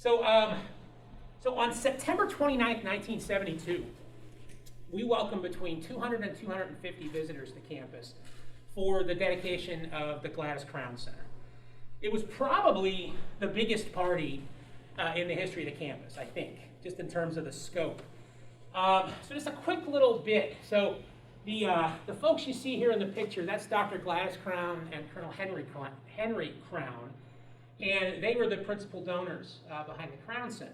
So on September 29th, 1972, we welcomed between 200 and 250 visitors to campus for the dedication of the Gladys Crown Center. It was probably the biggest party in the history of the campus, I think, just in terms of the scope. So just a quick little bit. So the folks you see here in the picture, that's Dr. Gladys Crown and Colonel Henry Crown, and they were the principal donors behind the Crown Center.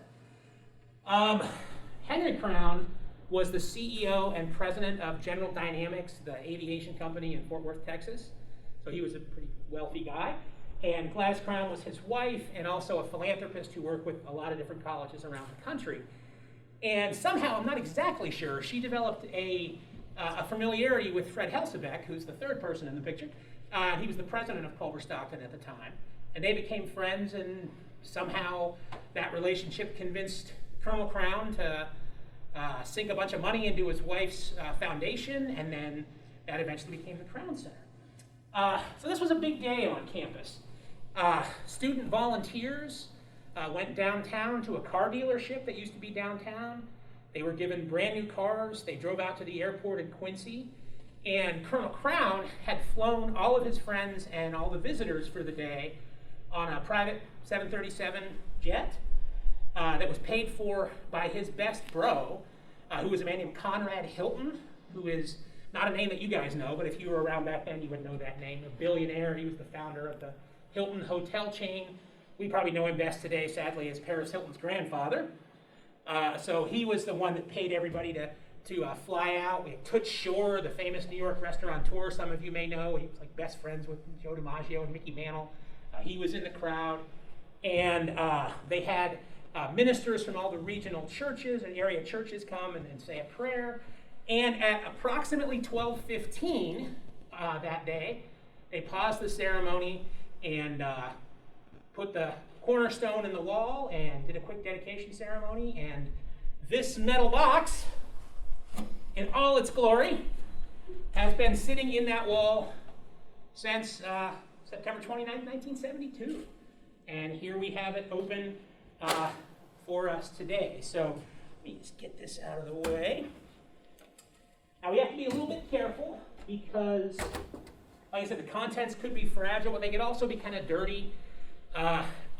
Henry Crown was the CEO and president of General Dynamics, the aviation company in Fort Worth, Texas. So he was a pretty wealthy guy. And Gladys Crown was his wife and also a philanthropist who worked with a lot of different colleges around the country. And somehow, I'm not exactly sure, she developed a familiarity with Fred Helsebeck, who's the third person in the picture. He was the president of Culver-Stockton at the time. And they became friends, and somehow that relationship convinced Colonel Crown to sink a bunch of money into his wife's foundation, and then that eventually became the Crown Center. So this was a big day on campus. Student volunteers went downtown to a car dealership that used to be downtown. They were given brand new cars. They drove out to the airport in Quincy. And Colonel Crown had flown all of his friends and all the visitors for the day on a private 737 jet that was paid for by his best bro, who was a man named Conrad Hilton, who is not a name that you guys know, but if you were around back then, you would know that name. A billionaire. He was the founder of the Hilton hotel chain. We probably know him best today, sadly, as Paris Hilton's grandfather. So he was the one that paid everybody to fly out. We had Toots Shor, the famous New York restaurateur, some of you may know. He was like best friends with Joe DiMaggio and Mickey Mantle. He was in the crowd. And they had ministers from all the regional churches and area churches come and say a prayer. And at approximately 12:15 that day, they paused the ceremony and put the cornerstone in the wall and did a quick dedication ceremony. And this metal box, in all its glory, has been sitting in that wall since September 29th, 1972. And here we have it open for us today. So let me just get this out of the way. Now we have to be a little bit careful because, like I said, the contents could be fragile, but they could also be kind of dirty.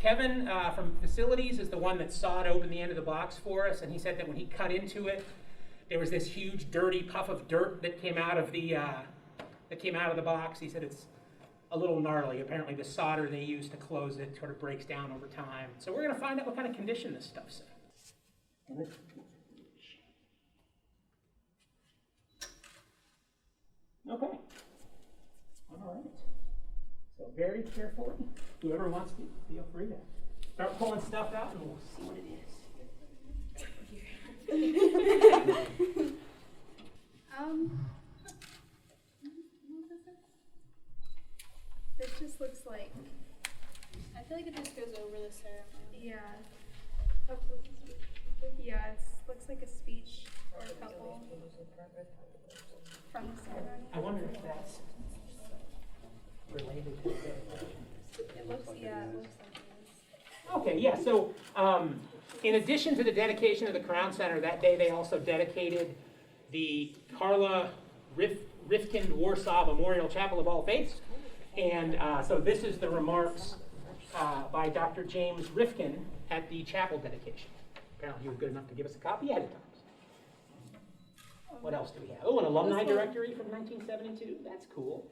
Kevin from Facilities is the one that sawed open the end of the box for us, and he said that when he cut into it, there was this huge dirty puff of dirt that came out of the box. He said it's a little gnarly. Apparently the solder they use to close it sort of breaks down over time. So we're going to find out what kind of condition this stuff's in. Okay. All right. So very carefully, whoever wants to, feel free to start pulling stuff out and we'll see what it is. This just looks like, I feel like it just goes over the ceremony. yeah. Yeah, it looks like a speech or a couple from the ceremony. I wonder if that's related to the dedication. It looks like it is. Okay, yeah, so in addition to the dedication of the Crown Center, that day they also dedicated the Karla Rifkind Warsaw Memorial Chapel of All Faiths. And so this is the remarks by Dr. James Rifkin at the chapel dedication. Apparently he was good enough to give us a copy ahead of time. What else do we have? Oh, an alumni directory from 1972. That's cool.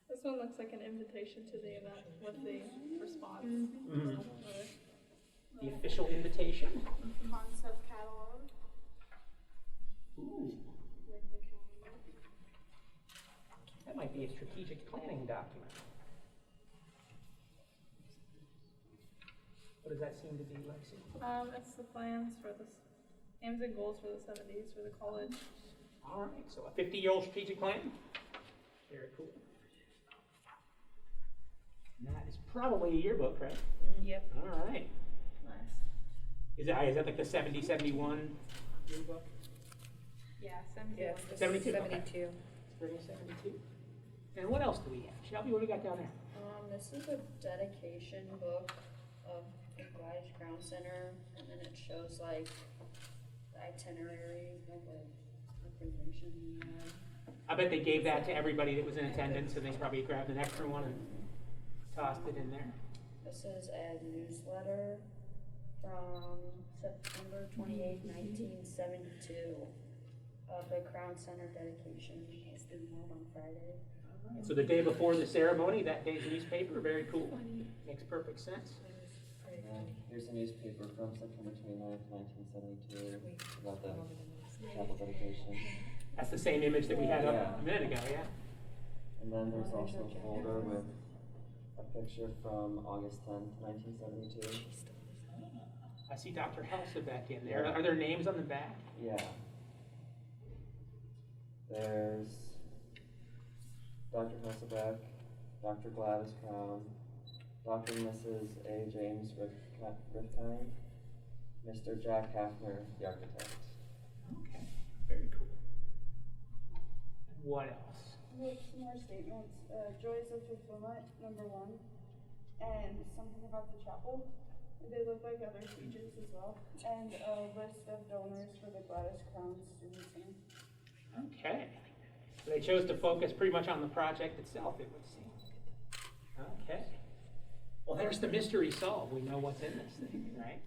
This one looks like an invitation to the event with the response. Mm-hmm. The official invitation. Concept catalog. Ooh. That might be a strategic planning document. What does that seem to be, Lexi? It's the plans for the aims and goals for the 70s for the college. All right, so a 50-year-old strategic plan. Very cool. And that is probably a yearbook, right? Yep. All right. Nice. Is that like the 70, 71 yearbook? Yeah, 71. 72. 72. Okay. Spring of 72. And what else do we have? Shelby, what do we got down there? This is a dedication book of Crown Center, and then it shows like the itinerary, like a presentation. I bet they gave that to everybody that was in attendance, and they probably grabbed an extra one and tossed it in there. This is a newsletter from September 28, 1972, of the Crown Center dedication. It's due out on Friday. So the day before the ceremony, that day's newspaper, very cool. Makes perfect sense. Here's a newspaper from September 29th, 1972, about the chapel dedication. That's the same image that we had up a minute ago, yeah. And then there's also a folder with a picture from August 10th, 1972. I see Dr. Helsebeck in there. Are there names on the back? Yeah. There's Dr. Hasselbeck, Dr. Gladys Crown, Dr. and Mrs. A. James Rifkind, Mr. Jack Hafner, the architect. Okay, very cool. And what else? We have some more statements. Joys of fulfillment, number 1, and something about the chapel. They look like other speeches as well, and a list of donors for the Gladys Crown Student Center. Okay. So they chose to focus pretty much on the project itself, it would seem. Okay. Well, there's the mystery solved. We know what's in this thing, right?